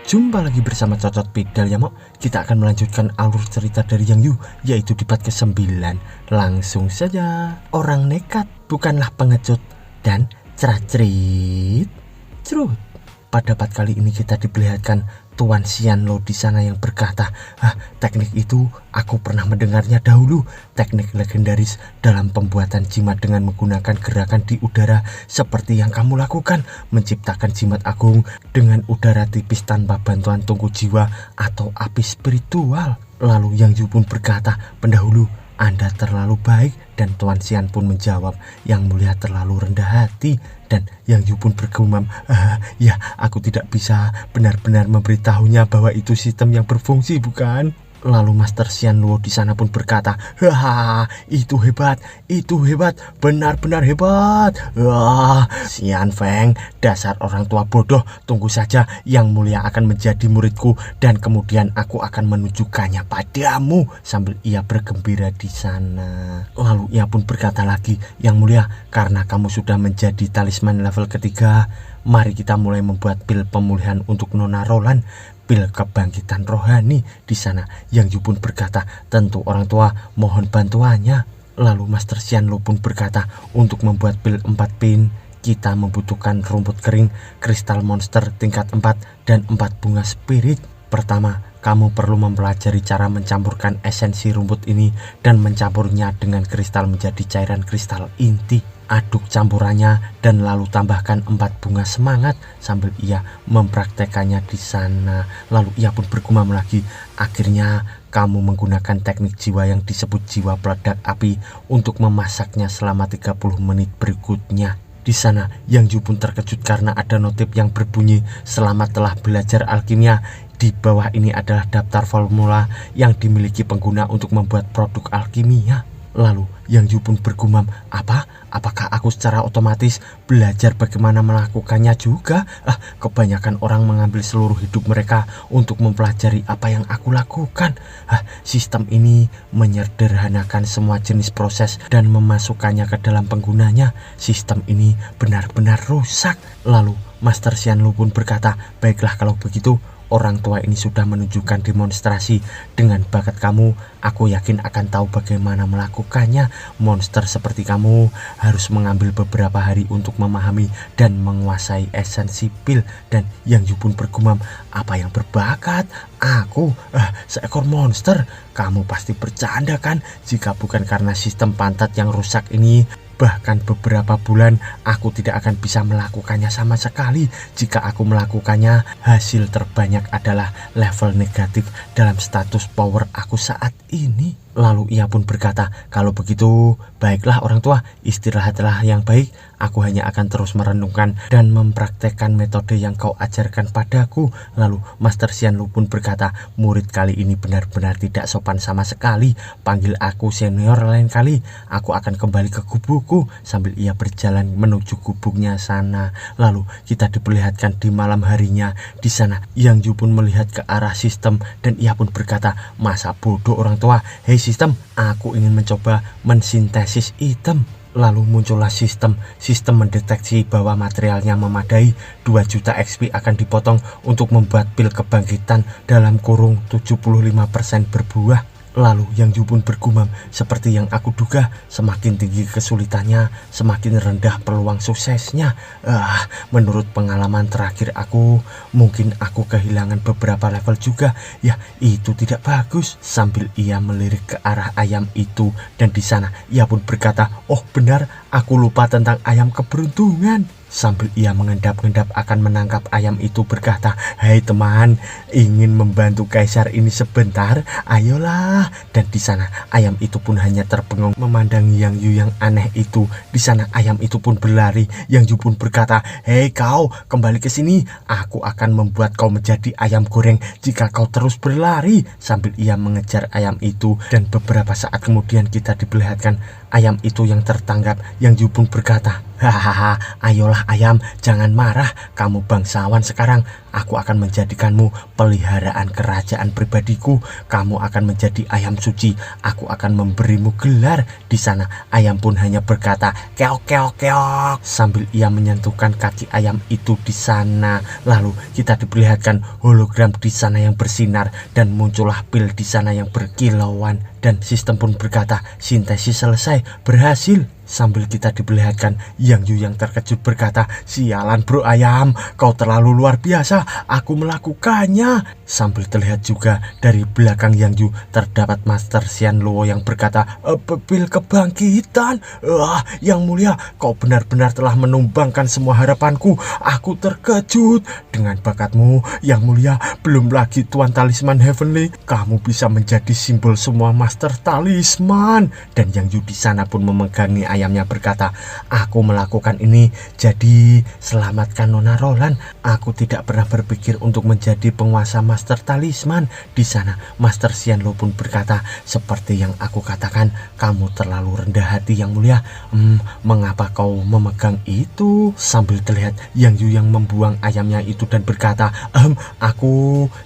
Jumpa lagi bersama Cocot Pidal ya, kita akan melanjutkan alur cerita dari Yang Yu, yaitu di part ke-9. Langsung saja. Orang nekat bukanlah pengecut dan cerat-cerit. Cerut. Pada part kali ini kita diperlihatkan Tuan Xianlu di sana yang berkata, teknik itu aku pernah mendengarnya dahulu. Teknik legendaris dalam pembuatan jimat dengan menggunakan gerakan di udara seperti yang kamu lakukan, menciptakan jimat agung dengan udara tipis tanpa bantuan tungku jiwa atau api spiritual. Lalu Yang Yu pun berkata, pendahulu, Anda terlalu baik. Dan Tuan Xian pun menjawab, Yang Mulia terlalu rendah hati. Dan Yang Yu pun bergumam, ya aku tidak bisa benar-benar memberitahunya bahwa itu sistem yang berfungsi, bukan? Lalu Master Xianlu di sana pun berkata, itu hebat, benar-benar hebat. Xian Feng, dasar orang tua bodoh, tunggu saja Yang Mulia akan menjadi muridku dan kemudian aku akan menunjukkannya padamu. Sambil ia bergembira di sana. Lalu ia pun berkata lagi, Yang Mulia, karena kamu sudah menjadi talisman level ketiga, mari kita mulai membuat pil pemulihan untuk Nona Roland. Pil kebangkitan rohani. Di sana Yang Yu pun berkata, tentu orang tua mohon bantuannya. Lalu Master Xianlu pun berkata, untuk membuat pil 4 pin kita membutuhkan rumput kering, kristal monster tingkat 4 dan 4 bunga spirit. Pertama, kamu perlu mempelajari cara mencampurkan esensi rumput ini dan mencampurnya dengan kristal menjadi cairan kristal inti. Aduk campurannya dan lalu tambahkan 4 bunga semangat. Sambil ia mempraktekannya di sana. Lalu ia pun bergumam lagi, akhirnya kamu menggunakan teknik jiwa yang disebut jiwa peledak api untuk memasaknya selama 30 menit berikutnya. Di sana Yang Yu pun terkejut karena ada notif yang berbunyi, selamat telah belajar alkimia. Di bawah ini adalah daftar formula yang dimiliki pengguna untuk membuat produk alkimia. Lalu Yang Yu pun bergumam, apakah aku secara otomatis belajar bagaimana melakukannya juga? Kebanyakan orang mengambil seluruh hidup mereka untuk mempelajari apa yang aku lakukan. Sistem ini menyederhanakan semua jenis proses dan memasukkannya ke dalam penggunanya. Sistem ini benar-benar rusak. Lalu Master Xianlu pun berkata, baiklah kalau begitu, orang tua ini sudah menunjukkan demonstrasi. Dengan bakat kamu, aku yakin akan tahu bagaimana melakukannya. Monster seperti kamu harus mengambil beberapa hari untuk memahami dan menguasai esensi pil. Dan Yang Yu pun bergumam, apa yang berbakat? Aku, seekor monster? Kamu pasti bercanda kan? Jika bukan karena sistem pantat yang rusak ini, bahkan beberapa bulan aku tidak akan bisa melakukannya sama sekali. Jika aku melakukannya, hasil terbanyak adalah level negatif dalam status power aku saat ini. Lalu ia pun berkata, kalau begitu, baiklah orang tua, istirahatlah yang baik. Aku hanya akan terus merenungkan dan mempraktekkan metode yang kau ajarkan padaku. Lalu Master Xianlu pun berkata, murid kali ini benar-benar tidak sopan sama sekali. Panggil aku senior lain kali. Aku akan kembali ke gubukku. Sambil ia berjalan menuju gubuknya sana. Lalu kita diperlihatkan di malam harinya. Di sana Yang Yu pun melihat ke arah sistem dan ia pun berkata, masa bodoh orang tua. Hei sistem, aku ingin mencoba mensintesis item. Lalu muncullah sistem mendeteksi bahwa materialnya memadai. 2 juta XP akan dipotong untuk membuat pil kebangkitan dalam kurung 75% berbuah. Lalu Yang Yu pun bergumam, seperti yang aku duga, semakin tinggi kesulitannya, semakin rendah peluang suksesnya. Menurut pengalaman terakhir aku, mungkin aku kehilangan beberapa level juga. Ya, itu tidak bagus. Sambil ia melirik ke arah ayam itu, dan di sana ia pun berkata, oh benar, aku lupa tentang ayam keberuntungan. Sambil ia mengendap-endap akan menangkap ayam itu berkata, hai teman, ingin membantu kaisar ini sebentar? Ayolah. Dan di sana ayam itu pun hanya terpengung memandangi Yang Yu yang aneh itu. Di sana ayam itu pun berlari. Yang Yu pun berkata, hei kau, kembali ke sini. Aku akan membuat kau menjadi ayam goreng jika kau terus berlari. Sambil ia mengejar ayam itu, dan beberapa saat kemudian kita diperlihatkan ayam itu yang tertangkap, Yang Yu pun berkata, hahaha, ayolah ayam, jangan marah, kamu bangsawan sekarang. Aku akan menjadikanmu peliharaan kerajaan pribadiku. Kamu akan menjadi ayam suci. Aku akan memberimu gelar di sana. Ayam pun hanya berkata, keok keok keok, sambil ia menyentuhkan kaki ayam itu di sana. Lalu kita diperlihatkan hologram di sana yang bersinar dan muncullah pil di sana yang berkilauan. Dan sistem pun berkata, sintesis selesai, berhasil. Sambil kita diperlihatkan Yang Yu yang terkejut berkata, sialan bro ayam, kau terlalu luar biasa, aku melakukannya. Sambil terlihat juga dari belakang Yang Yu terdapat Master Xian Luo yang berkata, pil kebangkitan. Yang mulia, kau benar-benar telah menumbangkan semua harapanku. Aku terkejut dengan bakatmu, Yang mulia. Belum lagi Tuan Talisman Heavenly, kamu bisa menjadi simbol semua Master Talisman. Dan Yang Yu di sana pun memegangi ayamnya berkata, aku melakukan ini, jadi selamatkan Nona Roland. Aku tidak pernah berpikir untuk menjadi penguasa Master Talisman. Di sana Master Xian Luo pun berkata, seperti yang aku katakan, kamu terlalu rendah hati Yang mulia. Mengapa kau memegang itu? Sambil terlihat Yang Yu yang membuang ayamnya itu dan berkata,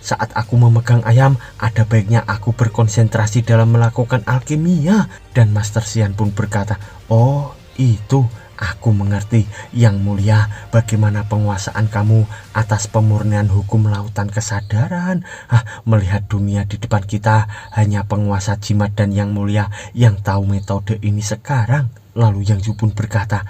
saat aku memegang ayam, ada baiknya aku berkonsentrasi dalam melakukan alkimia. Dan Master Xian pun berkata, oh itu, aku mengerti Yang mulia. Bagaimana penguasaan kamu atas pemurnian hukum lautan kesadaran? Melihat dunia di depan kita hanya penguasa jimat dan Yang mulia yang tahu metode ini sekarang. Lalu Yang Yu pun berkata,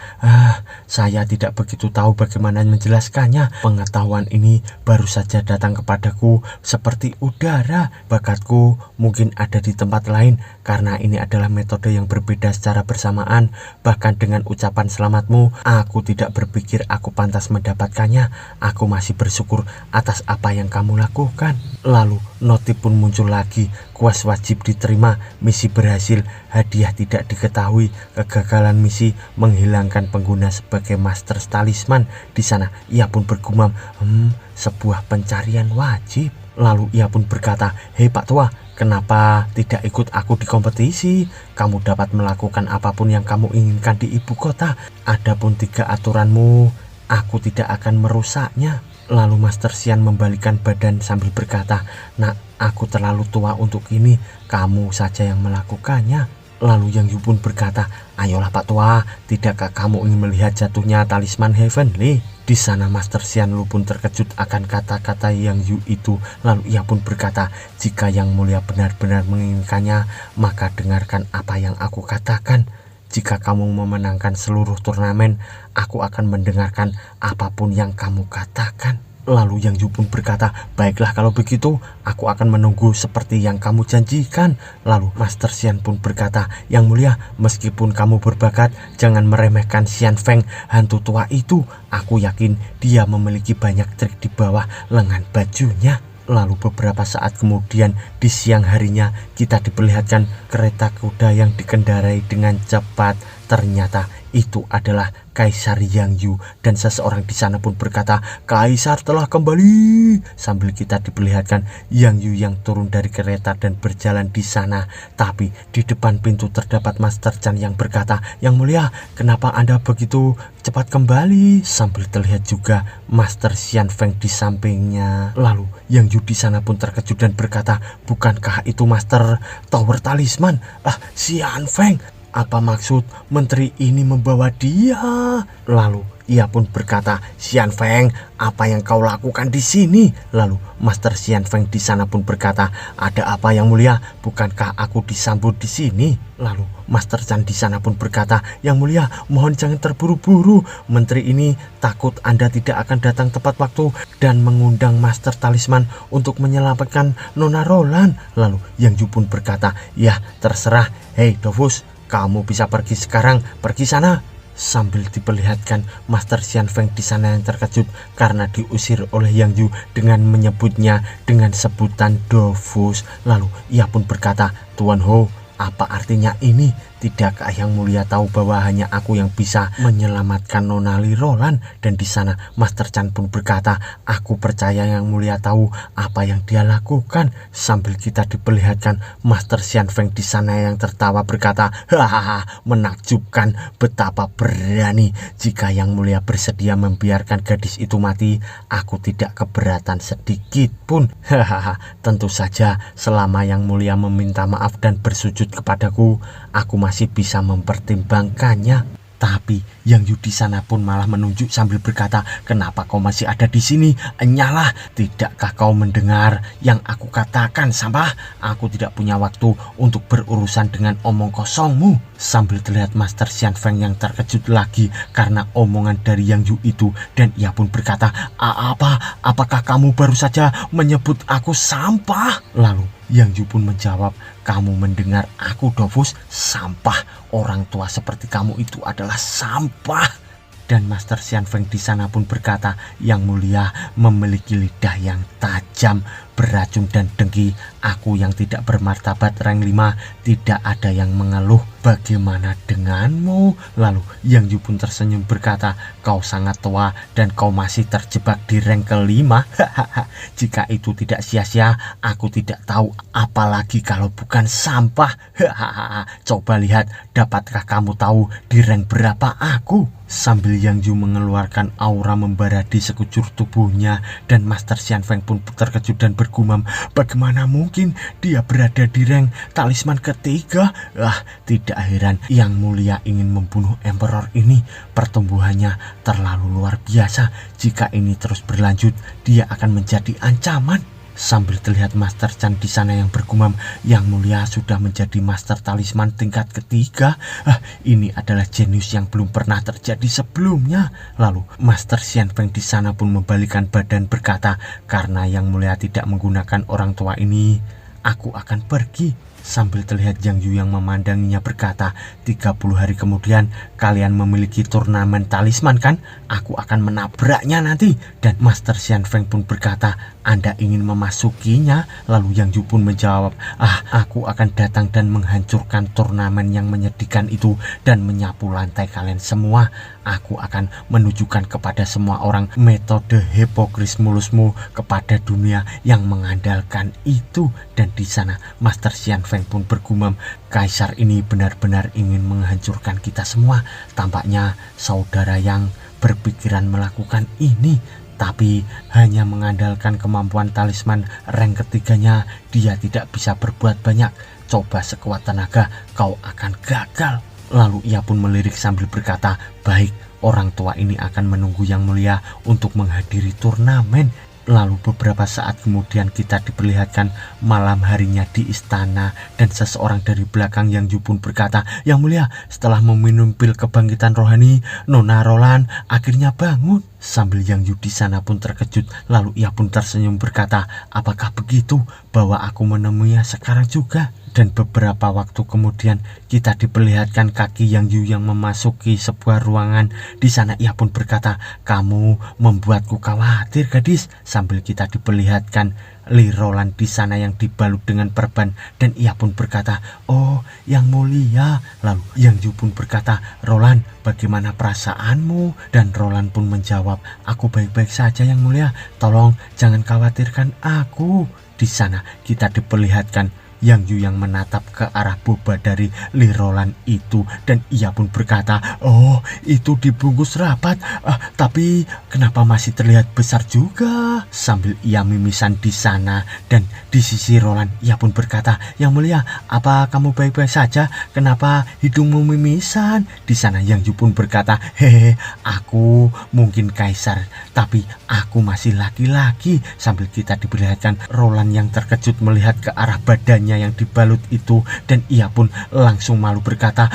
saya tidak begitu tahu bagaimana menjelaskannya. Pengetahuan ini baru saja datang kepadaku seperti udara. Bakatku mungkin ada di tempat lain, karena ini adalah metode yang berbeda secara bersamaan. Bahkan dengan ucapan selamatmu, aku tidak berpikir aku pantas mendapatkannya. Aku masih bersyukur atas apa yang kamu lakukan. Lalu notif pun muncul lagi, quest wajib diterima, misi berhasil, hadiah tidak diketahui, kegagalan misi menghilangkan pengguna sebagai Master Talisman. Di sana ia pun bergumam, sebuah pencarian wajib. Lalu ia pun berkata, hei Pak Tua, kenapa tidak ikut aku di kompetisi? Kamu dapat melakukan apapun yang kamu inginkan di ibu kota. Adapun 3 aturanmu, aku tidak akan merusaknya. Lalu Master Xian membalikan badan sambil berkata, nak, aku terlalu tua untuk ini, kamu saja yang melakukannya. Lalu Yang Yu pun berkata, ayolah Pak Tua, tidakkah kamu ingin melihat jatuhnya Talisman Heavenly? Di sana Master Xian Luo pun terkejut akan kata-kata Yang Yu itu. Lalu ia pun berkata, jika Yang mulia benar-benar menginginkannya, maka dengarkan apa yang aku katakan. Jika kamu memenangkan seluruh turnamen, aku akan mendengarkan apapun yang kamu katakan. Lalu Yang Yu pun berkata, baiklah kalau begitu, aku akan menunggu seperti yang kamu janjikan. Lalu Master Xian pun berkata, Yang mulia, meskipun kamu berbakat, jangan meremehkan Xian Feng, hantu tua itu. Aku yakin dia memiliki banyak trik di bawah lengan bajunya. Lalu beberapa saat kemudian di siang harinya kita diperlihatkan kereta kuda yang dikendarai dengan cepat. Ternyata itu adalah Kaisar Yang Yu, dan seseorang di sana pun berkata, Kaisar telah kembali. Sambil kita diperlihatkan Yang Yu yang turun dari kereta dan berjalan di sana. Tapi di depan pintu terdapat Master Chan yang berkata, Yang mulia, kenapa Anda begitu cepat kembali? Sambil terlihat juga Master Xian Feng di sampingnya. Lalu Yang Yu di sana pun terkejut dan berkata, bukankah itu Master Tower Talisman? Xian Feng, apa maksud menteri ini membawa dia? Lalu ia pun berkata, Xian Feng, apa yang kau lakukan di sini? Lalu Master Xian Feng di sana pun berkata, ada apa Yang mulia? Bukankah aku disambut di sini? Lalu Master Chan di sana pun berkata, Yang mulia, mohon jangan terburu-buru. Menteri ini takut Anda tidak akan datang tepat waktu dan mengundang Master Talisman untuk menyelamatkan Nona Roland. Lalu Yang Yu pun berkata, ya terserah. Hei Dofus, kamu bisa pergi sekarang, pergi sana. Sambil diperlihatkan Master Xian Feng di sana yang terkejut karena diusir oleh Yang Yu dengan menyebutnya dengan sebutan Dofus. Lalu ia pun berkata, Tuan Ho, apa artinya ini? Tidakkah Yang Mulia tahu bahwa hanya aku yang bisa menyelamatkan Nona Lirolan? Dan di sana Master Chan pun berkata, aku percaya Yang Mulia tahu apa yang dia lakukan. Sambil kita diperlihatkan Master Xian Feng di sana yang tertawa berkata, hahaha, menakjubkan betapa berani. Jika Yang Mulia bersedia membiarkan gadis itu mati, aku tidak keberatan sedikit pun. Hahaha, tentu saja selama Yang Mulia meminta maaf dan bersujud kepadaku, aku masih bisa mempertimbangkannya. Tapi Yang Yu di sana pun malah menunjuk sambil berkata, kenapa kau masih ada di sini? Enyalah, tidakkah kau mendengar yang aku katakan, sampah? Aku tidak punya waktu untuk berurusan dengan omong kosongmu. Sambil terlihat Master Xian Feng yang terkejut lagi karena omongan dari Yang Yu itu, dan ia pun berkata, apakah kamu baru saja menyebut aku sampah? Lalu Yang Yu pun menjawab, kamu mendengar aku, Dofus? Sampah. Orang tua seperti kamu itu adalah sampah. Dan Master Xian Feng di sana pun berkata, Yang Mulia memiliki lidah yang tajam, beracun dan dengki. Aku yang tidak bermartabat rank 5, tidak ada yang mengeluh. Bagaimana denganmu? Lalu Yang Yu pun tersenyum berkata, kau sangat tua dan kau masih terjebak di rank ke-5. Jika itu tidak sia-sia, aku tidak tahu apalagi kalau bukan sampah. Coba lihat, dapatkah kamu tahu di rank berapa aku? Sambil Yang Yu mengeluarkan aura membara di sekujur tubuhnya, dan Master Xian Feng pun terkejut dan bergumam, bagaimana mungkin dia berada di rank talisman ketiga? Tidak heran Yang Mulia ingin membunuh Emperor ini. Pertumbuhannya terlalu luar biasa. Jika ini terus berlanjut, dia akan menjadi ancaman. Sambil terlihat Master Chan di sana yang bergumam, Yang Mulia sudah menjadi Master Talisman tingkat ketiga. Ini adalah jenius yang belum pernah terjadi sebelumnya. Lalu Master Xian Feng di sana pun membalikan badan berkata, karena Yang Mulia tidak menggunakan orang tua ini, aku akan pergi. Sambil terlihat Yang Yu yang memandanginya berkata, 30 hari kemudian kalian memiliki turnamen talisman kan? Aku akan menabraknya nanti. Dan Master Xian Feng pun berkata, Anda ingin memasukinya? Lalu Yang Yu pun menjawab, aku akan datang dan menghancurkan turnamen yang menyedihkan itu dan menyapu lantai kalian semua. Aku akan menunjukkan kepada semua orang metode hipokris mulusmu kepada dunia yang mengandalkan itu. Dan di sana Master Xian Feng pun bergumam, Kaisar ini benar-benar ingin menghancurkan kita semua. Tampaknya saudara yang berpikiran melakukan ini, tapi hanya mengandalkan kemampuan talisman rank ketiganya, dia tidak bisa berbuat banyak. Coba sekuat tenaga, kau akan gagal. Lalu ia pun melirik sambil berkata, baik, orang tua ini akan menunggu Yang Mulia untuk menghadiri turnamen. Lalu beberapa saat kemudian kita diperlihatkan malam harinya di istana, dan seseorang dari belakang Yang Yu pun berkata, Yang Mulia, setelah meminum pil kebangkitan rohani, Nona Rolan akhirnya bangun. Sambil Yang Yu di sana pun terkejut, lalu ia pun tersenyum berkata, apakah begitu bahwa aku menemuinya sekarang juga? Dan beberapa waktu kemudian kita diperlihatkan kaki Yang Yu yang memasuki sebuah ruangan. Di sana ia pun berkata, kamu membuatku khawatir, gadis. Sambil kita diperlihatkan Lirolan di sana yang dibalut dengan perban, dan ia pun berkata, oh Yang Mulia. Lalu Yang Yu pun berkata, Roland, bagaimana perasaanmu? Dan Roland pun menjawab, aku baik-baik saja Yang Mulia, tolong jangan khawatirkan aku. Di sana kita diperlihatkan Yang Yu yang menatap ke arah boba dari Lirolan itu, dan ia pun berkata, oh itu dibungkus rapat, tapi kenapa masih terlihat besar juga? Sambil ia mimisan di sana, dan di sisi Roland ia pun berkata, Yang Mulia, apa kamu baik-baik saja? Kenapa hidungmu mimisan? Di sana Yang Yu pun berkata, hehe, aku mungkin kaisar, tapi aku masih laki-laki. Sambil kita diperlihatkan Roland yang terkejut melihat ke arah badannya yang dibalut itu, dan ia pun langsung malu berkata,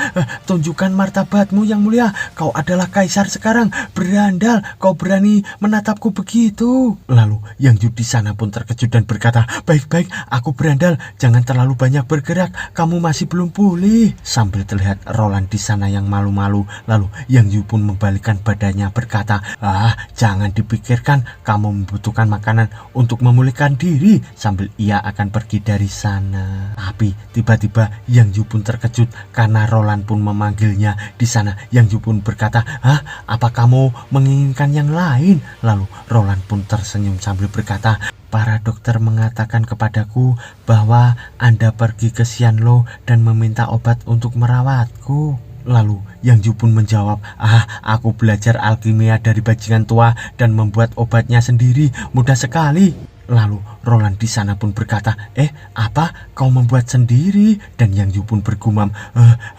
tunjukkan martabatmu Yang Mulia, kau adalah kaisar sekarang, berandal, kau berani menatapku begitu. Lalu Yang Yu di sana pun terkejut dan berkata, baik-baik, aku berandal, jangan terlalu banyak bergerak, kamu masih belum pulih. Sambil terlihat Roland di sana yang malu-malu, lalu Yang Yu pun membalikkan badannya berkata, jangan dipikirkan, kamu membutuhkan makanan untuk memulihkan diri. Sambil ia akan pergi dari sana. Tapi tiba-tiba Yang Yu pun terkejut karena Roland pun memanggilnya di sana. Yang Yu pun berkata, "Hah, apa kamu menginginkan yang lain?" Lalu Roland pun tersenyum sambil berkata, "Para dokter mengatakan kepadaku bahwa Anda pergi ke Xianlu dan meminta obat untuk merawatku." Lalu Yang Yu pun menjawab, "Aku belajar alkimia dari bajingan tua dan membuat obatnya sendiri, mudah sekali." Lalu Roland di sana pun berkata, "Apa? Kau membuat sendiri?" Dan Yang Yu pun bergumam,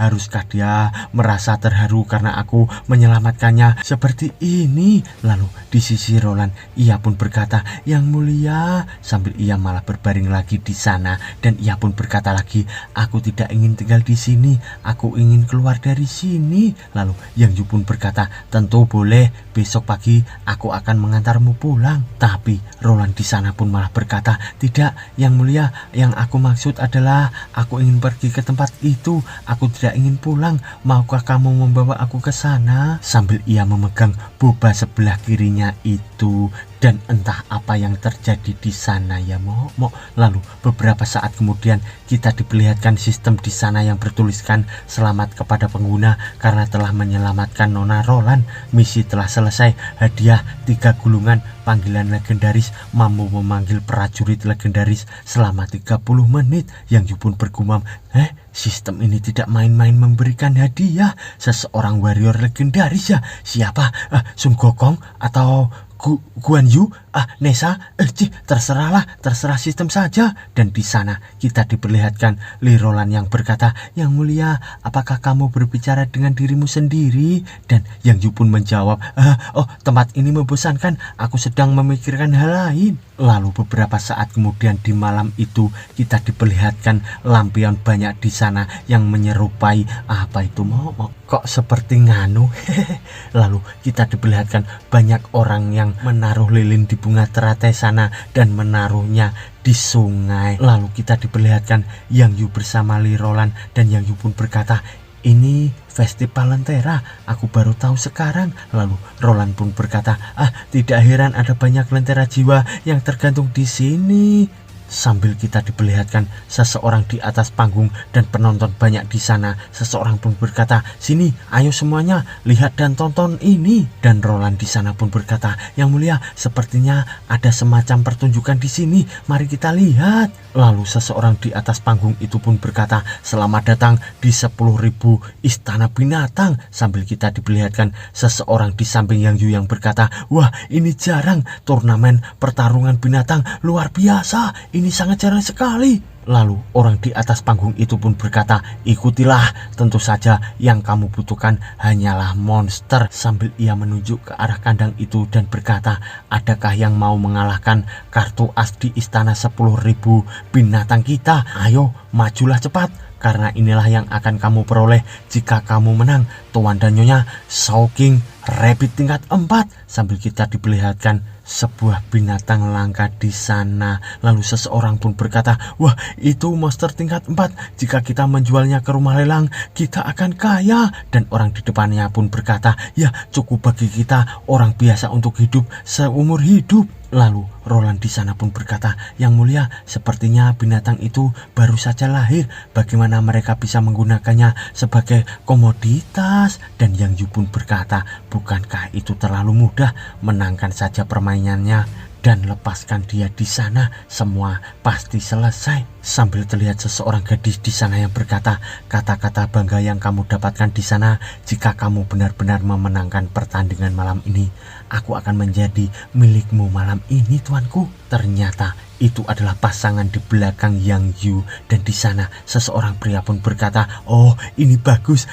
"Haruskah dia merasa terharu karena aku menyelamatkannya seperti ini?" Lalu di sisi Roland, ia pun berkata, "Yang mulia," sambil ia malah berbaring lagi di sana. Dan ia pun berkata lagi, "Aku tidak ingin tinggal di sini, aku ingin keluar dari sini." Lalu Yang Yu pun berkata, "Tentu boleh, besok pagi aku akan mengantarmu pulang." Tapi Roland di sana pun malah berkata, "Tidak, Yang mulia, yang aku maksud adalah aku ingin pergi ke tempat itu, aku tidak ingin pulang. Maukah kamu membawa aku ke sana?" Sambil ia memegang boba sebelah kirinya itu. Dan entah apa yang terjadi di sana ya Mo. Lalu beberapa saat kemudian kita diperlihatkan sistem di sana yang bertuliskan, "Selamat kepada pengguna karena telah menyelamatkan Nona Roland. Misi telah selesai. Hadiah 3 gulungan panggilan legendaris, mampu memanggil prajurit legendaris selama 30 menit." Yang Yu pun bergumam, sistem ini tidak main-main memberikan hadiah. Seseorang warrior legendaris ya? Siapa? Sun Gokong atau Guan Yu? Nessa? Terserah sistem saja. Dan di sana kita diperlihatkan Li Roland yang berkata, "Yang mulia, apakah kamu berbicara dengan dirimu sendiri?" Dan Yang Yu pun menjawab, tempat ini membosankan, aku sedang memikirkan hal lain." Lalu beberapa saat kemudian di malam itu kita diperlihatkan lampion banyak di sana yang menyerupai apa itu Mo? Kok seperti nganu? Lalu kita diperlihatkan banyak orang yang menaruh lilin di bunga teratai sana dan menaruhnya di sungai. Lalu kita diperlihatkan Yang Yu bersama Li Roland dan Yang Yu pun berkata, "Ini festival lentera, aku baru tahu sekarang." Lalu Roland pun berkata, "Tidak heran ada banyak lentera jiwa yang tergantung di sini." Sambil kita diperlihatkan seseorang di atas panggung dan penonton banyak di sana. Seseorang pun berkata, "Sini, ayo semuanya, lihat dan tonton ini." Dan Roland di sana pun berkata, "Yang mulia, sepertinya ada semacam pertunjukan di sini. Mari kita lihat." Lalu seseorang di atas panggung itu pun berkata, "Selamat datang di 10.000 istana binatang." Sambil kita diperlihatkan seseorang di samping Yang Yu yang berkata, "Wah, ini jarang, turnamen pertarungan binatang luar biasa. Ini sangat jarang sekali." Lalu orang di atas panggung itu pun berkata, "Ikutilah, tentu saja yang kamu butuhkan hanyalah monster." Sambil ia menunjuk ke arah kandang itu dan berkata, "Adakah yang mau mengalahkan kartu as di istana 10.000 binatang kita? Ayo, majulah cepat, karena inilah yang akan kamu peroleh jika kamu menang, Tuan dan Nyonya Shao-King Rabbit tingkat 4. Sambil kita diperlihatkan sebuah binatang langka di sana. Lalu seseorang pun berkata, "Wah, itu monster tingkat 4. Jika kita menjualnya ke rumah lelang, kita akan kaya." Dan orang di depannya pun berkata, "Ya, cukup bagi kita orang biasa untuk hidup seumur hidup." Lalu Roland di sana pun berkata, "Yang mulia, sepertinya binatang itu baru saja lahir. Bagaimana mereka bisa menggunakannya sebagai komoditas?" Dan Yang Yu pun berkata, "Bukankah itu terlalu mudah? Menangkan saja permainannya dan lepaskan dia di sana, semua pasti selesai." Sambil terlihat seseorang gadis di sana yang berkata, "Kata-kata bangga yang kamu dapatkan di sana, jika kamu benar-benar memenangkan pertandingan malam ini, aku akan menjadi milikmu malam ini, tuanku." Ternyata itu adalah pasangan di belakang Yang Yu. Dan di sana seseorang pria pun berkata, "Oh, ini bagus.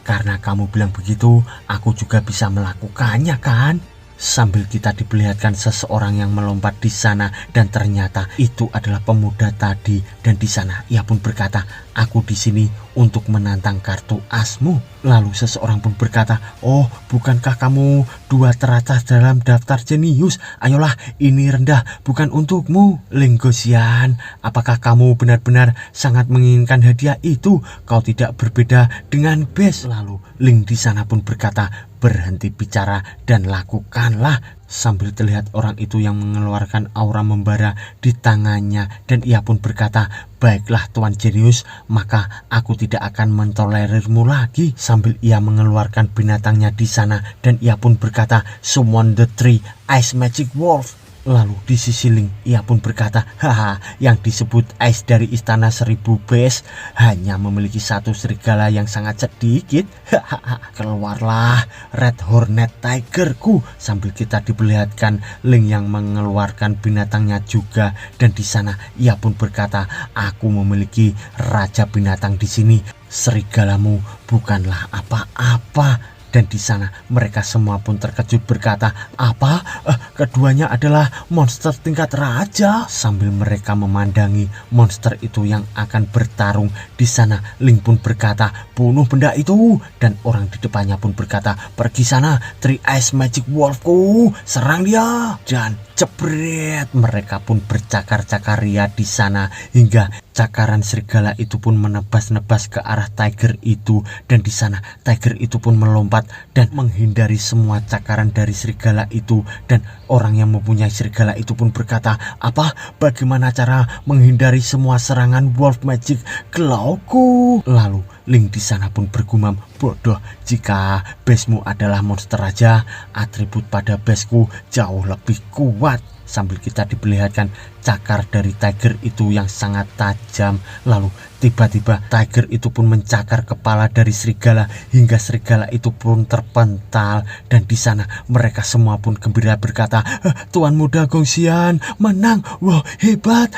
Karena kamu bilang begitu, aku juga bisa melakukannya kan?" Sambil kita diperlihatkan seseorang yang melompat di sana dan ternyata itu adalah pemuda tadi. Dan di sana ia pun berkata, "Aku di sini untuk menantang kartu asmu." Lalu seseorang pun berkata, "Oh, bukankah kamu 2 teratas dalam daftar jenius? Ayolah, ini rendah bukan untukmu." Lenggosian, apakah kamu benar-benar sangat menginginkan hadiah itu? Kau tidak berbeda dengan Bes. Lalu Ling di sana pun berkata, "Berhenti bicara dan lakukanlah." Sambil terlihat orang itu yang mengeluarkan aura membara di tangannya, dan ia pun berkata, "Baiklah Tuan Jenius, maka aku tidak akan mentolerirmu lagi." Sambil ia mengeluarkan binatangnya di sana, dan ia pun berkata, "Summon the three ice magic wolf." Lalu di sisi Ling, ia pun berkata, "Haha, yang disebut Ice dari Istana 1000 Bes hanya memiliki satu serigala yang sangat sedikit. Hahaha, keluarlah Red Hornet Tigerku." Sambil kita diperlihatkan Ling yang mengeluarkan binatangnya juga, dan di sana ia pun berkata, "Aku memiliki raja binatang di sini. Serigalamu bukanlah apa-apa." Dan di sana mereka semua pun terkejut berkata, "Apa? Keduanya adalah monster tingkat raja." Sambil mereka memandangi monster itu yang akan bertarung, di sana Ling pun berkata, "Bunuh benda itu." Dan orang di depannya pun berkata, "Pergi sana, Three Ice Magic Wolfku, serang dia." Dan jebret, mereka pun bercakar-cakar ria di sana hingga cakaran serigala itu pun menebas-nebas ke arah tiger itu, dan di sana tiger itu pun melompat dan menghindari semua cakaran dari serigala itu. Dan orang yang mempunyai serigala itu pun berkata, "Apa? Bagaimana cara menghindari semua serangan Wolf Magic Clawku?" Lalu Ling di sana pun bergumam, "Bodoh, jika besmu adalah monster raja, atribut pada besku jauh lebih kuat." Sambil kita diperlihatkan cakar dari tiger itu yang sangat tajam. Lalu tiba-tiba tiger itu pun mencakar kepala dari serigala hingga serigala itu pun terpental, dan di sana mereka semua pun gembira berkata, "Tuan muda Gongxian menang, wah hebat."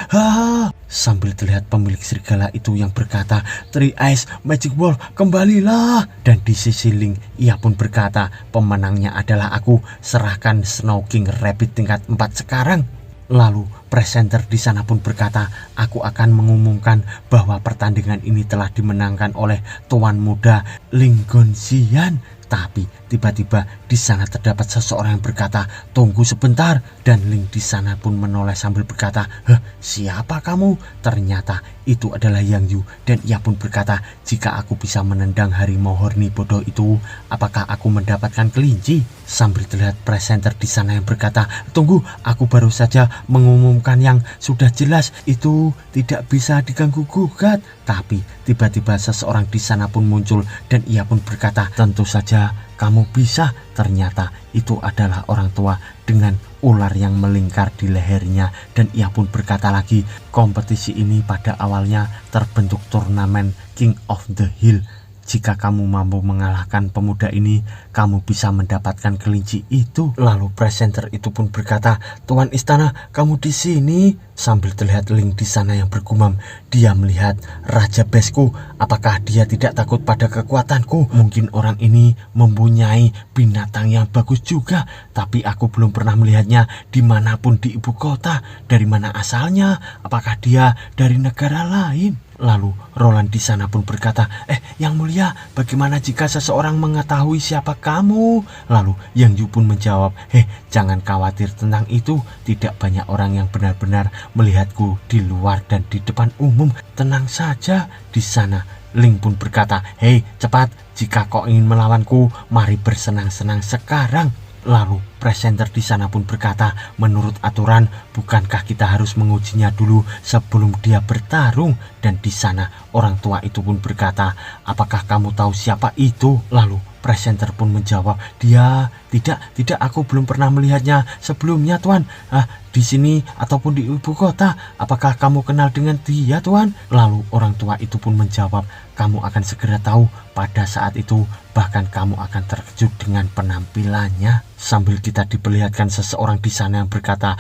Sambil terlihat pemilik serigala itu yang berkata, "Three Ice Magic Wolf, kembalilah." Dan di sisi Ling, ia pun berkata, "Pemenangnya adalah aku, serahkan Snow King Rabbit tingkat 4 sekarang." Lalu presenter di sana pun berkata, "Aku akan mengumumkan bahwa pertandingan ini telah dimenangkan oleh Tuan muda Ling Gongxian." Tapi tiba-tiba di sana terdapat seseorang yang berkata, "Tunggu sebentar." Dan Ling di sana pun menoleh sambil berkata, "Siapa kamu?" Ternyata itu adalah Yang Yu, dan ia pun berkata, "Jika aku bisa menendang harimau horny bodoh itu, apakah aku mendapatkan kelinci?" Sambil terlihat presenter di sana yang berkata, "Tunggu, aku baru saja mengumumkan yang sudah jelas, itu tidak bisa diganggu gugat." Tapi tiba-tiba seseorang di sana pun muncul, dan ia pun berkata, "Tentu saja kamu bisa." Ternyata itu adalah orang tua dengan ular yang melingkar di lehernya, dan ia pun berkata lagi, "Kompetisi ini pada awalnya terbentuk turnamen King of the Hill. Jika kamu mampu mengalahkan pemuda ini, kamu bisa mendapatkan kelinci itu." Lalu presenter itu pun berkata, "Tuan Istana, kamu di sini?" Sambil terlihat Ling di sana yang bergumam, dia melihat Raja Besku. Apakah dia tidak takut pada kekuatanku? Mungkin orang ini mempunyai binatang yang bagus juga, tapi aku belum pernah melihatnya dimanapun di ibu kota. Dari mana asalnya? Apakah dia dari negara lain? Lalu Roland di sana pun berkata, Yang mulia, bagaimana jika seseorang mengetahui siapa kamu?" Lalu Yang Yu pun menjawab, "Jangan khawatir tentang itu. Tidak banyak orang yang benar-benar melihatku di luar dan di depan umum. Tenang saja." Di sana Ling pun berkata, "Cepat, jika kau ingin melawanku, mari bersenang-senang sekarang." Lalu presenter di sana pun berkata, "Menurut aturan, bukankah kita harus mengujinya dulu sebelum dia bertarung?" Dan di sana orang tua itu pun berkata, "Apakah kamu tahu siapa itu?" Lalu presenter pun menjawab, Tidak, aku belum pernah melihatnya sebelumnya, Tuan. Di sini ataupun di ibu kota. Apakah kamu kenal dengan dia, Tuan?" Lalu orang tua itu pun menjawab, "Kamu akan segera tahu pada saat itu. Bahkan kamu akan terkejut dengan penampilannya." Sambil kita diperlihatkan seseorang di sana yang berkata,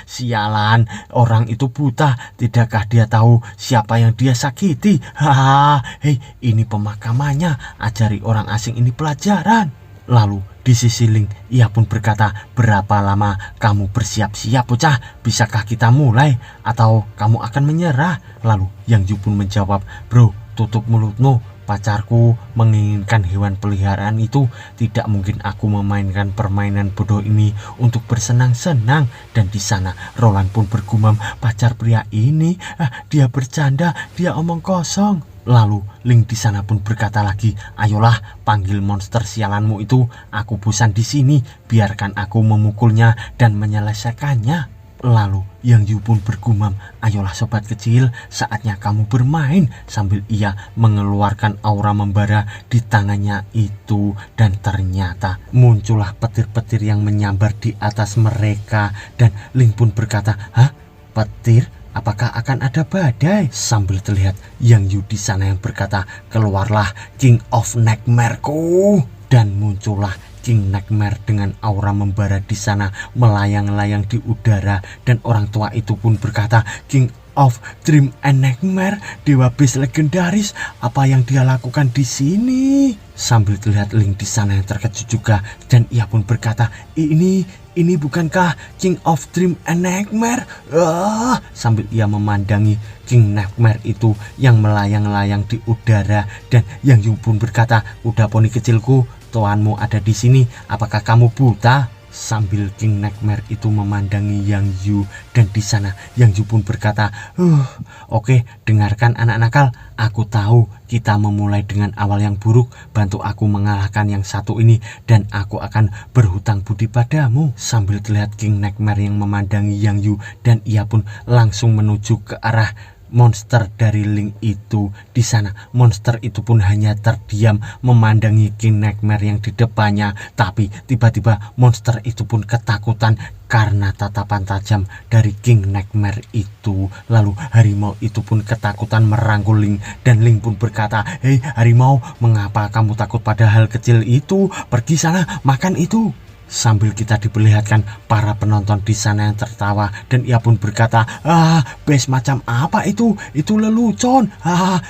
"Sialan, orang itu buta. Tidakkah dia tahu siapa yang dia sakiti? Ini pemakamannya. Ajari orang asing ini pelajaran." Lalu di sisi Ling, ia pun berkata, "Berapa lama kamu bersiap-siap, bocah? Bisakah kita mulai? Atau kamu akan menyerah?" Lalu Yang Yu pun menjawab, "Bro, tutup mulutmu. Pacarku menginginkan hewan peliharaan itu. Tidak mungkin aku memainkan permainan bodoh ini untuk bersenang-senang." Dan di sana Roland pun bergumam, "Pacar pria ini, dia bercanda, dia omong kosong." Lalu Ling di sana pun berkata lagi, ayolah panggil monster sialanmu itu. Aku bosan di sini, biarkan aku memukulnya dan menyelesaikannya. Lalu Yang Yu pun bergumam, ayolah sobat kecil, saatnya kamu bermain, sambil ia mengeluarkan aura membara di tangannya itu. Dan ternyata muncullah petir-petir yang menyambar di atas mereka. Dan Ling pun berkata, hah? Petir? Apakah akan ada badai? Sambil terlihat Yang Yu di sana yang berkata, keluarlah King of Nightmare-ku. Dan muncullah King Nightmare dengan aura membara di sana, melayang-layang di udara. Dan orang tua itu pun berkata, King of Dream and Nightmare, dewa beast legendaris, apa yang dia lakukan di sini? Sambil terlihat Ling di sana yang terkejut juga, dan ia pun berkata, ini bukankah King of Dream and Nightmare? Sambil ia memandangi King Nightmare itu yang melayang-layang di udara. Dan Yang Yu pun berkata, udah poni kecilku, tuanmu ada di sini, apakah kamu buta? Sambil King Nightmare itu memandangi Yang Yu, dan di sana Yang Yu pun berkata, oke, dengarkan anak nakal, aku tahu kita memulai dengan awal yang buruk, bantu aku mengalahkan yang satu ini dan aku akan berhutang budi padamu. Sambil terlihat King Nightmare yang memandangi Yang Yu, dan ia pun langsung menuju ke arah monster dari Ling itu. Di sana monster itu pun hanya terdiam memandangi King Nightmare yang di depannya. Tapi tiba-tiba monster itu pun ketakutan karena tatapan tajam dari King Nightmare itu. Lalu harimau itu pun ketakutan merangkul Ling, dan Ling pun berkata, hei harimau, mengapa kamu takut pada hal kecil itu? Pergi sana, makan itu. Sambil kita diperlihatkan para penonton di sana yang tertawa, dan ia pun berkata, bes macam apa itu? Itu lelucon.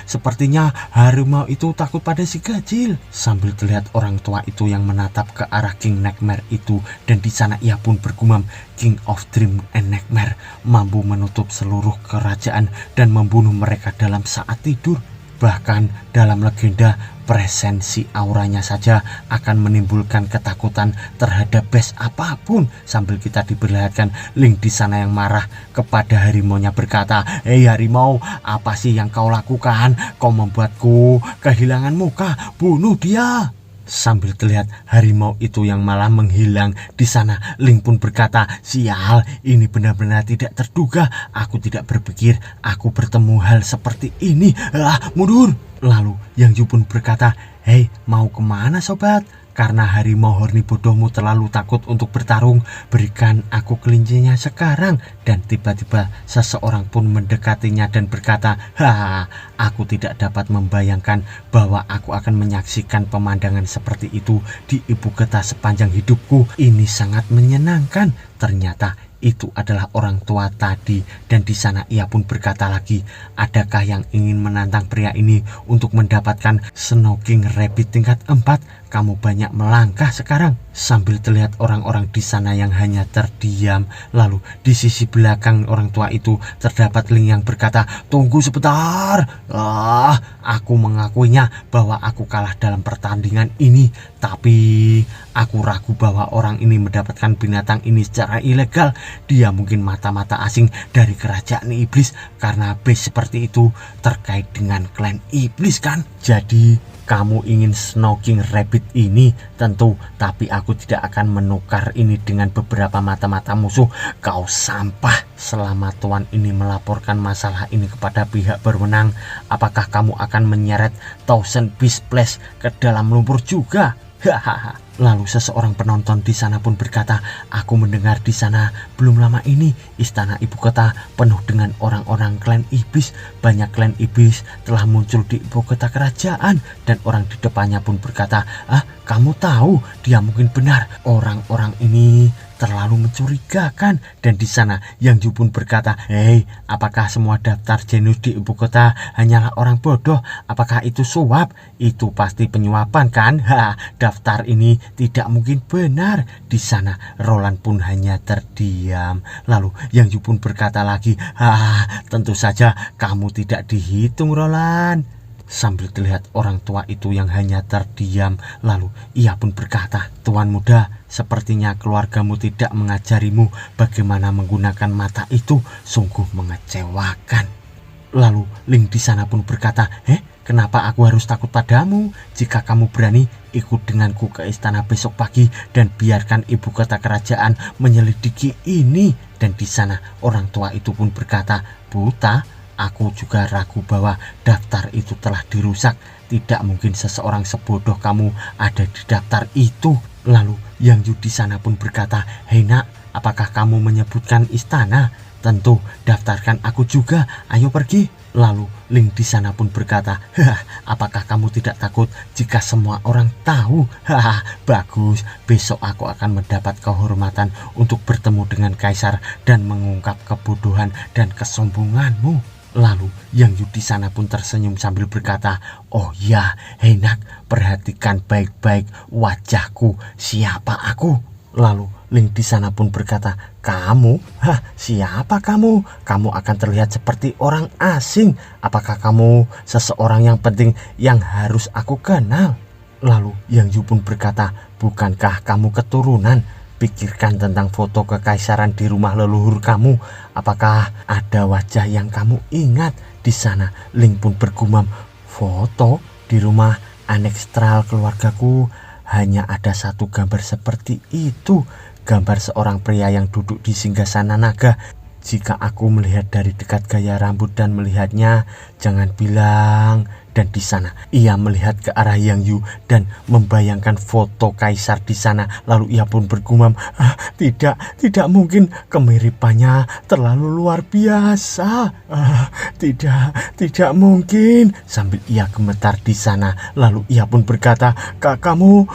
Sepertinya harimau itu takut pada si kecil. Sambil terlihat orang tua itu yang menatap ke arah King Nightmare itu, dan di sana ia pun bergumam, King of Dream and Nightmare mampu menutup seluruh kerajaan dan membunuh mereka dalam saat tidur. Bahkan dalam legenda, presensi auranya saja akan menimbulkan ketakutan terhadap bes apapun. Sambil kita diperlihatkan Ling di sana yang marah kepada harimaunya berkata, hei harimau, apa sih yang kau lakukan? Kau membuatku kehilangan muka, bunuh dia. Sambil terlihat harimau itu yang malah menghilang. Di sana Ling pun berkata, sial, ini benar-benar tidak terduga. Aku tidak berpikir aku bertemu hal seperti ini. Mundur. Lalu Yang Yu pun berkata, hei, mau kemana sobat? Karena harimau horny bodohmu terlalu takut untuk bertarung, berikan aku kelincinya sekarang. Dan tiba-tiba seseorang pun mendekatinya dan berkata, aku tidak dapat membayangkan bahwa aku akan menyaksikan pemandangan seperti itu di ibu kota sepanjang hidupku. Ini sangat menyenangkan. Ternyata itu adalah orang tua tadi. Dan di sana ia pun berkata lagi, adakah yang ingin menantang pria ini untuk mendapatkan Snow King Rabbit tingkat 4? Kamu banyak melangkah sekarang. Sambil terlihat orang-orang di sana yang hanya terdiam. Lalu di sisi belakang orang tua itu terdapat Ling yang berkata, tunggu sebentar. Aku mengakuinya bahwa aku kalah dalam pertandingan ini, tapi aku ragu bahwa orang ini mendapatkan binatang ini secara ilegal. Dia mungkin mata-mata asing dari kerajaan iblis, karena base seperti itu terkait dengan klan iblis kan. Jadi kamu ingin Snow King Rabbit ini? Tentu, tapi aku tidak akan menukar ini dengan beberapa mata-mata musuh. Kau sampah. Selama tuan ini melaporkan masalah ini kepada pihak berwenang, apakah kamu akan menyeret Thousand Beast Place ke dalam lumpur juga? Lalu seseorang penonton di sana pun berkata, aku mendengar di sana belum lama ini istana ibu kota penuh dengan orang-orang klan iblis. Banyak klan iblis telah muncul di ibu kota kerajaan. Dan orang di depannya pun berkata, kamu tahu, dia mungkin benar. Orang-orang ini terlalu mencurigakan. Dan di sana Yang Yu pun berkata, hei, apakah semua daftar jenius di ibu kota hanyalah orang bodoh? Apakah itu suap? Itu pasti penyuapan kan? Daftar ini tidak mungkin benar. Di sana Roland pun hanya terdiam. Lalu Yang Yu pun berkata lagi, tentu saja kamu tidak dihitung Roland. Sambil terlihat orang tua itu yang hanya terdiam. Lalu ia pun berkata, tuan muda, sepertinya keluargamu tidak mengajarimu bagaimana menggunakan mata itu. Sungguh mengecewakan. Lalu Ling di sana pun berkata, Kenapa aku harus takut padamu? Jika kamu berani, ikut denganku ke istana besok pagi dan biarkan ibu kota kerajaan menyelidiki ini. Dan di sana orang tua itu pun berkata, "Buta, aku juga ragu bahwa daftar itu telah dirusak. Tidak mungkin seseorang sebodoh kamu ada di daftar itu." Lalu Yang Yu di sana pun berkata, "Hei nak, apakah kamu menyebutkan istana? Tentu daftarkan aku juga, ayo pergi." Lalu Ling di sana pun berkata, "Apakah kamu tidak takut jika semua orang tahu? Haha, bagus, besok aku akan mendapat kehormatan untuk bertemu dengan kaisar dan mengungkap kebodohan dan kesombonganmu." Lalu Yang Yu di sana pun tersenyum sambil berkata, "Oh ya, hei nak, perhatikan baik-baik wajahku, siapa aku?" Lalu Ling di sana pun berkata, "Kamu? Hah, siapa kamu? Kamu akan terlihat seperti orang asing. Apakah kamu seseorang yang penting yang harus aku kenal?" Lalu Yang Yu pun berkata, "Bukankah kamu keturunan? Pikirkan tentang foto kekaisaran di rumah leluhur kamu. Apakah ada wajah yang kamu ingat?" Di sana Ling pun bergumam, "Foto di rumah anektral keluargaku hanya ada satu gambar seperti itu. Gambar seorang pria yang duduk di singgasana naga. Jika aku melihat dari dekat gaya rambut dan melihatnya, jangan bilang." Dan di sana ia melihat ke arah Yang Yu dan membayangkan foto kaisar di sana. Lalu ia pun bergumam, tidak mungkin, kemiripannya terlalu luar biasa. Tidak mungkin." Sambil ia gemetar di sana. Lalu ia pun berkata, Kamu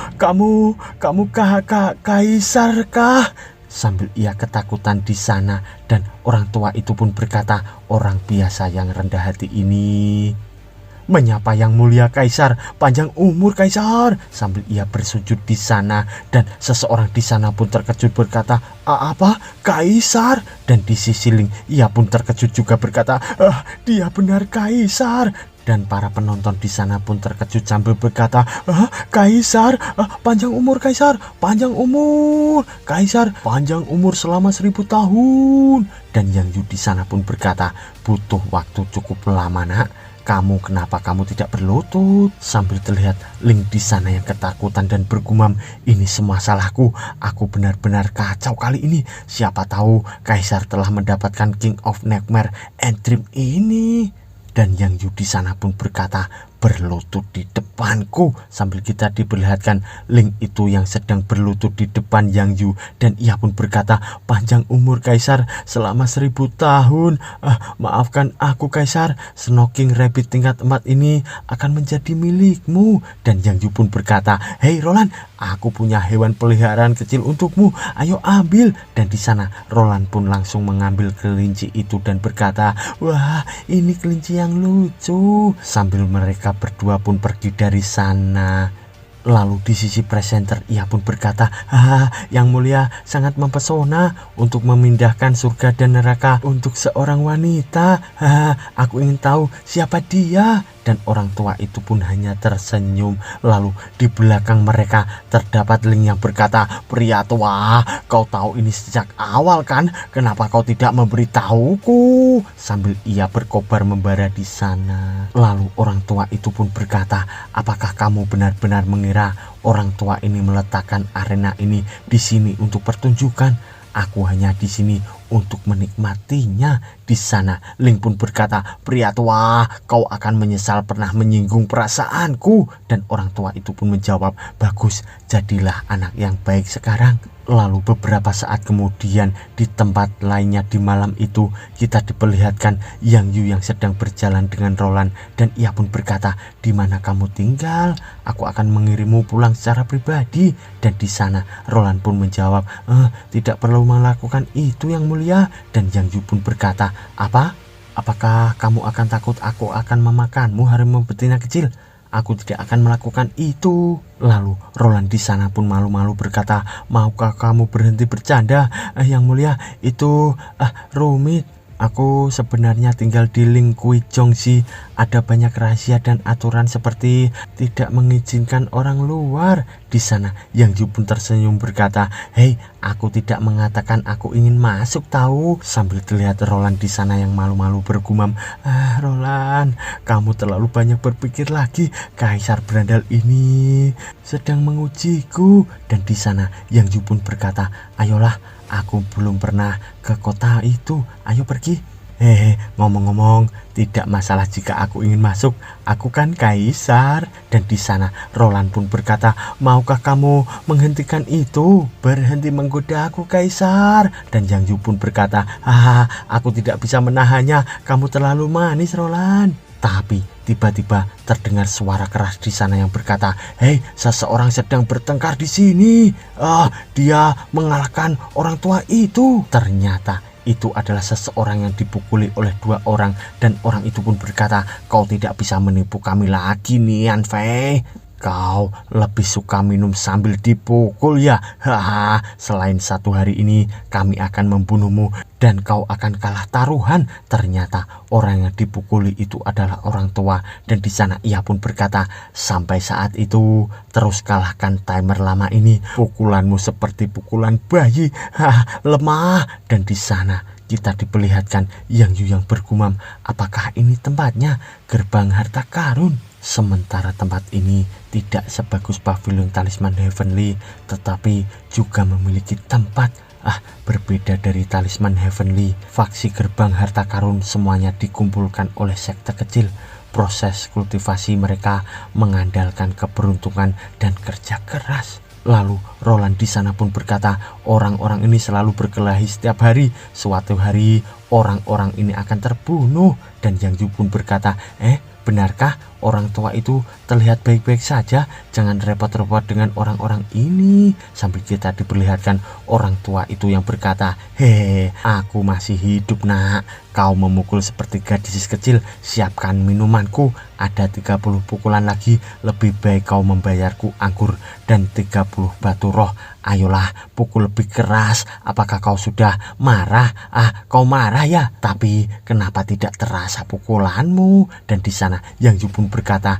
kaisar kah?" Sambil ia ketakutan di sana. Dan orang tua itu pun berkata, "Orang biasa yang rendah hati ini menyapa yang mulia kaisar, panjang umur kaisar." Sambil ia bersujud di sana. Dan seseorang di sana pun terkejut berkata, Apa? Kaisar?" Dan di sisi Ling ia pun terkejut juga berkata, Dia benar kaisar." Dan para penonton di sana pun terkejut sambil berkata, "Kaisar, panjang umur kaisar, panjang umur kaisar, panjang umur selama 1000 tahun." Dan Yang Yu di sana pun berkata, "Butuh waktu cukup lama nak. Kenapa kamu tidak berlutut?" Sambil terlihat Ling di sana yang ketakutan dan bergumam, "Ini semua salahku. Aku benar-benar kacau kali ini. Siapa tahu kaisar telah mendapatkan King of Nightmare and Dream ini." Dan Yang Yu di sana pun berkata, "Berlutut di depanku." Sambil kita diperlihatkan Ling itu yang sedang berlutut di depan Yang Yu. Dan ia pun berkata, "Panjang umur kaisar selama 1000 tahun. Maafkan aku kaisar, Snoking Rabbit tingkat 4 ini akan menjadi milikmu." Dan Yang Yu pun berkata, "Hei Roland, aku punya hewan peliharaan kecil untukmu, ayo ambil." Dan di sana Roland pun langsung mengambil kelinci itu dan berkata, "Wah, ini kelinci yang lucu." Sambil mereka berdua pun pergi dari sana. Lalu di sisi presenter ia pun berkata, "Yang mulia sangat mempesona untuk memindahkan surga dan neraka untuk seorang wanita. Aku ingin tahu siapa dia." Dan orang tua itu pun hanya tersenyum. Lalu di belakang mereka terdapat Ling yang berkata, "Pria tua, kau tahu ini sejak awal kan? Kenapa kau tidak memberitahuku?" Sambil ia berkobar membara di sana. Lalu orang tua itu pun berkata, "Apakah kamu benar-benar mengira orang tua ini meletakkan arena ini di sini untuk pertunjukan? Aku hanya di sini untuk menikmatinya." Di sana Ling pun berkata, "Pria tua, kau akan menyesal pernah menyinggung perasaanku." Dan orang tua itu pun menjawab, "Bagus, jadilah anak yang baik sekarang." Lalu beberapa saat kemudian di tempat lainnya di malam itu kita diperlihatkan Yang Yu yang sedang berjalan dengan Roland. Dan ia pun berkata, "Di mana kamu tinggal? Aku akan mengirimmu pulang secara pribadi." Dan di sana Roland pun menjawab, "Tidak perlu melakukan itu yang mulia." Dan Yang Yu pun berkata, Apakah kamu akan takut aku akan memakanmu harimau betina kecil? Aku tidak akan melakukan itu." Lalu Roland di sana pun malu-malu berkata, "Maukah kamu berhenti bercanda? Yang mulia, itu rumit. Aku sebenarnya tinggal di Ling Kui Jongsi. Ada banyak rahasia dan aturan seperti tidak mengizinkan orang luar di sana. Yang Yu pun tersenyum berkata, "Hei, aku tidak mengatakan aku ingin masuk tahu." Sambil terlihat Roland di sana yang malu-malu bergumam, "Ah, Roland, kamu terlalu banyak berpikir lagi. Kaisar berandal ini sedang mengujiku." Dan di sana Yang Yu pun berkata, "Ayolah, aku belum pernah ke kota itu. Ayo pergi." Hehe, ngomong-ngomong, tidak masalah jika aku ingin masuk. Aku kan kaisar. Dan di sana Roland pun berkata, "Maukah kamu menghentikan itu? Berhenti menggoda aku, kaisar." Dan Yang Yu pun berkata, Aku tidak bisa menahannya. Kamu terlalu manis, Roland." Tapi tiba-tiba terdengar suara keras di sana yang berkata, "Hei, seseorang sedang bertengkar di sini. Dia mengalahkan orang tua itu." Ternyata itu adalah seseorang yang dipukuli oleh 2 orang, dan orang itu pun berkata, "Kau tidak bisa menipu kami lagi, Nian Fei. Kau lebih suka minum sambil dipukul ya? Haha, selain 1 hari ini kami akan membunuhmu dan kau akan kalah taruhan." Ternyata orang yang dipukuli itu adalah orang tua, dan di sana ia pun berkata, "Sampai saat itu terus kalahkan timer lama ini. Pukulanmu seperti pukulan bayi. Lemah." Dan di sana kita diperlihatkan Yang Yu yang bergumam, "Apakah ini tempatnya? Gerbang harta karun." Sementara tempat ini tidak sebagus pavilion talisman Heavenly, tetapi juga memiliki tempat berbeda dari talisman Heavenly. Faksi gerbang harta karun semuanya dikumpulkan oleh sekte kecil. Proses kultivasi mereka mengandalkan keberuntungan dan kerja keras. Lalu Roland di sana pun berkata, "Orang-orang ini selalu berkelahi setiap hari. Suatu hari orang-orang ini akan terbunuh." Dan Yang Yu pun berkata, "Benarkah orang tua itu terlihat baik-baik saja? Jangan repot-repot dengan orang-orang ini." Sambil kita diperlihatkan orang tua itu yang berkata, "Hehe, aku masih hidup, nak. Kau memukul seperti gadis kecil. Siapkan minumanku. Ada 30 pukulan lagi. Lebih baik kau membayarku anggur dan 30 batu roh. Ayolah, pukul lebih keras. Apakah kau sudah marah? Kau marah ya? Tapi kenapa tidak terasa pukulanmu?" Dan di sana Yang Yu pun berkata,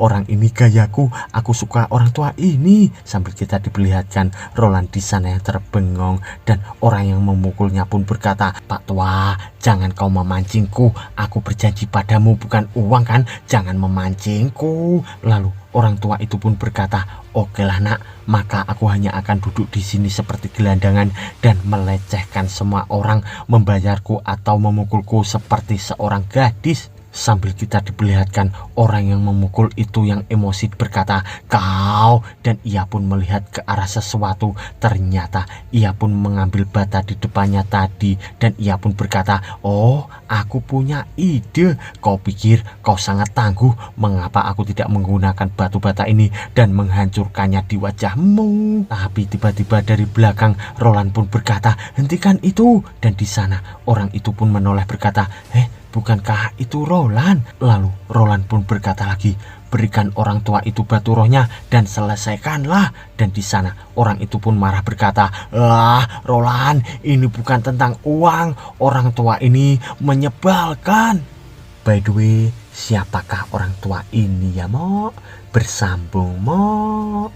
"Orang ini gayaku. Aku suka orang tua ini." Sambil kita diperlihatkan Roland di sana yang terbengong, dan orang yang memukulnya pun berkata, "Pak tua, jangan kau memancingku. Aku berjanji padamu bukan uang kan? Jangan memancingku." Lalu orang tua itu pun berkata, "Okelah nak, maka aku hanya akan duduk di sini seperti gelandangan dan melecehkan semua orang, membayarku atau memukulku seperti seorang gadis." Sambil kita diperlihatkan orang yang memukul itu yang emosi berkata, "Kau." Dan ia pun melihat ke arah sesuatu. Ternyata ia pun mengambil bata di depannya tadi, dan ia pun berkata, "Oh, aku punya ide. Kau pikir kau sangat tangguh? Mengapa aku tidak menggunakan batu bata ini dan menghancurkannya di wajahmu?" Tapi tiba-tiba dari belakang Roland pun berkata, "Hentikan itu." Dan di sana orang itu pun menoleh berkata, "Bukankah itu Roland?" Lalu Roland pun berkata lagi, "Berikan orang tua itu batu rohnya dan selesaikanlah." Dan di sana orang itu pun marah berkata, Roland, ini bukan tentang uang. Orang tua ini menyebalkan." By the way, siapakah orang tua ini ya, Mo? Bersambung, Mo.